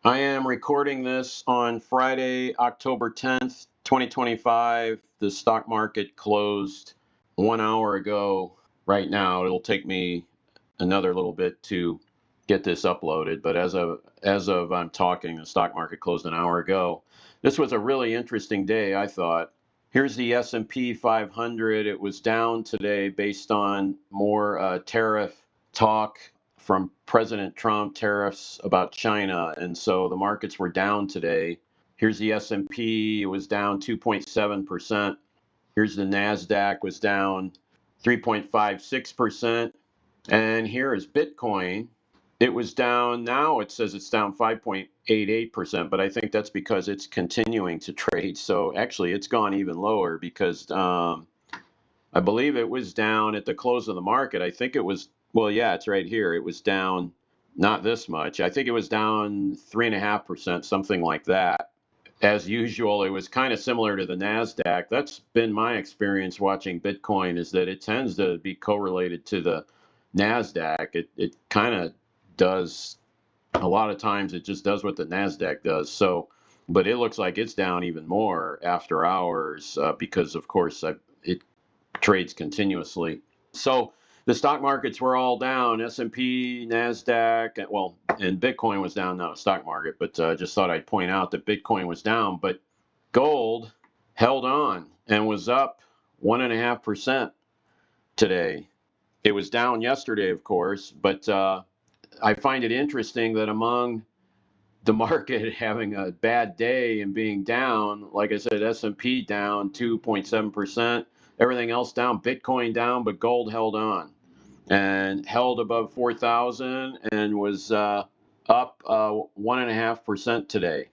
I am recording this on Friday, October 10th, 2025. The stock market closed 1 hour ago. Right now, it'll take me another little bit to get this uploaded, but as of I'm talking, the stock market closed an hour ago. This was a really interesting day, I thought. Here's the S&P 500. It was down today based on more tariff talk from President Trump, tariffs about China, and so the markets were down today. Here's the S&P, it was down 2.7%. Here's the Nasdaq, was down 3.56%. And here is Bitcoin. It was down, now it says it's down 5.88%, but I think that's because it's continuing to trade. So actually, it's gone even lower because I believe it was down at the close of the market. I think it was, well, yeah, it's right here. It was down not this much. I think it was down 3.5%, something like that. As usual, it was kind of similar to the Nasdaq. That's been my experience watching Bitcoin, is that it tends to be correlated to the Nasdaq. It kind of does, a lot of times it just does what the Nasdaq does. So, but it looks like it's down even more after hours because, of course, it trades continuously. So the stock markets were all down. S&P, Nasdaq, well, and Bitcoin was down, not a stock market, but just thought I'd point out that Bitcoin was down, but gold held on and was up 1.5% today. It was down yesterday, of course, but I find it interesting that among the market having a bad day and being down, like I said, S&P down 2.7%, everything else down, Bitcoin down, but gold held on and held above 4,000 and was up 1.5% today.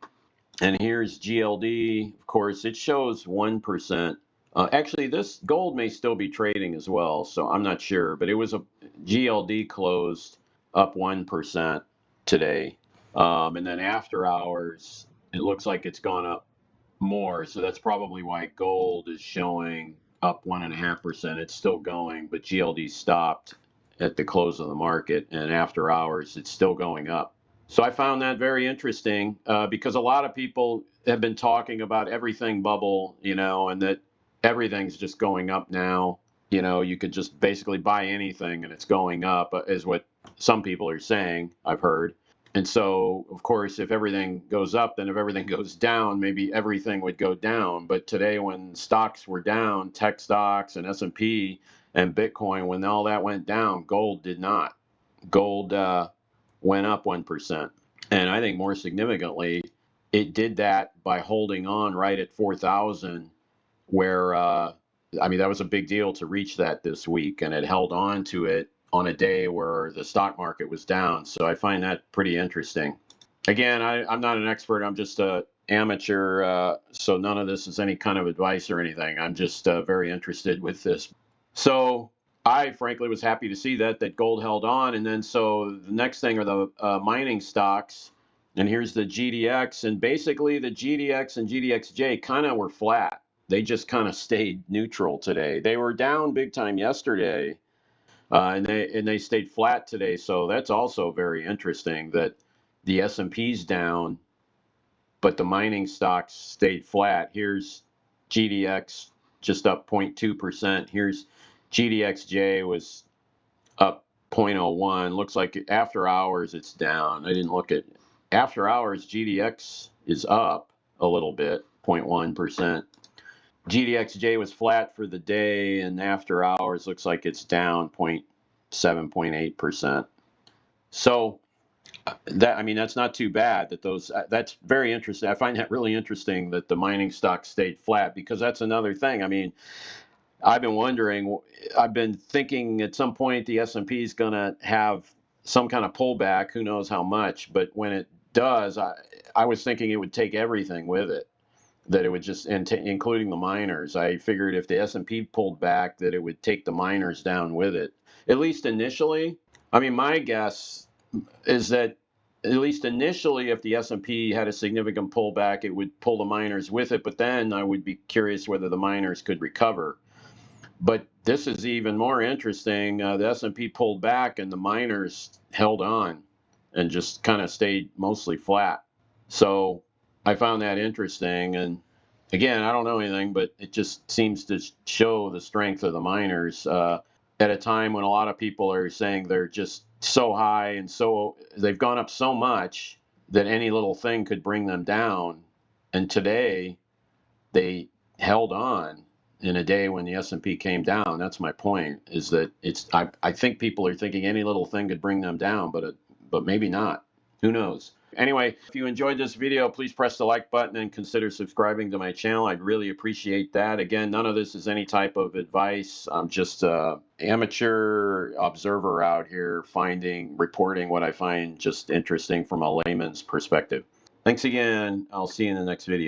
And here's GLD, of course, it shows 1%. Actually, this gold may still be trading as well, so I'm not sure, but it was a GLD closed up 1% today. And then after hours, it looks like it's gone up more. So that's probably why gold is showing up 1.5%. It's still going, but GLD stopped at the close of the market. And after hours, it's still going up. So I found that very interesting because a lot of people have been talking about everything bubble, and that everything's just going up now. You could just basically buy anything and it's going up, is what some people are saying, I've heard. And so, of course, if everything goes up, then if everything goes down, maybe everything would go down. But today, when stocks were down, tech stocks and S&P and Bitcoin, when all that went down, gold did not. Gold went up 1%. And I think more significantly, it did that by holding on right at 4,000, where, that was a big deal to reach that this week. And it held on to it on a day where the stock market was down. So I find that pretty interesting. Again, I'm not an expert. I'm just an amateur. So none of this is any kind of advice or anything. I'm just very interested with this. So I frankly was happy to see that gold held on. And then so the next thing are the mining stocks. And here's the GDX. And basically the GDX and GDXJ kind of were flat. They just kind of stayed neutral today. They were down big time yesterday. And they stayed flat today, so that's also very interesting that the S&P's down, but the mining stocks stayed flat. Here's GDX just up 0.2%. Here's GDXJ was up 0.01. Looks like after hours it's down. I didn't look at after hours. GDX is up a little bit, 0.1%. GDXJ was flat for the day, and after hours looks like it's down 0.8%. So that's not too bad. That's very interesting. I find that really interesting that the mining stocks stayed flat, because that's another thing. I've been wondering. I've been thinking at some point the S&P is going to have some kind of pullback. Who knows how much? But when it does, I was thinking it would take everything with it. That it would just, including the miners. I figured if the S&P pulled back, that it would take the miners down with it, at least initially. My guess is that at least initially, if the S&P had a significant pullback, it would pull the miners with it. But then I would be curious whether the miners could recover. But this is even more interesting. The S&P pulled back and the miners held on and just kind of stayed mostly flat. So I found that interesting. And again, I don't know anything, but it just seems to show the strength of the miners at a time when a lot of people are saying they're just so high and so they've gone up so much that any little thing could bring them down. And today they held on in a day when the S&P came down. That's my point, is that I think people are thinking any little thing could bring them down, but maybe not. Who knows? Anyway, if you enjoyed this video, please press the like button and consider subscribing to my channel. I'd really appreciate that. Again, none of this is any type of advice. I'm just an amateur observer out here reporting what I find just interesting from a layman's perspective. Thanks again. I'll see you in the next video.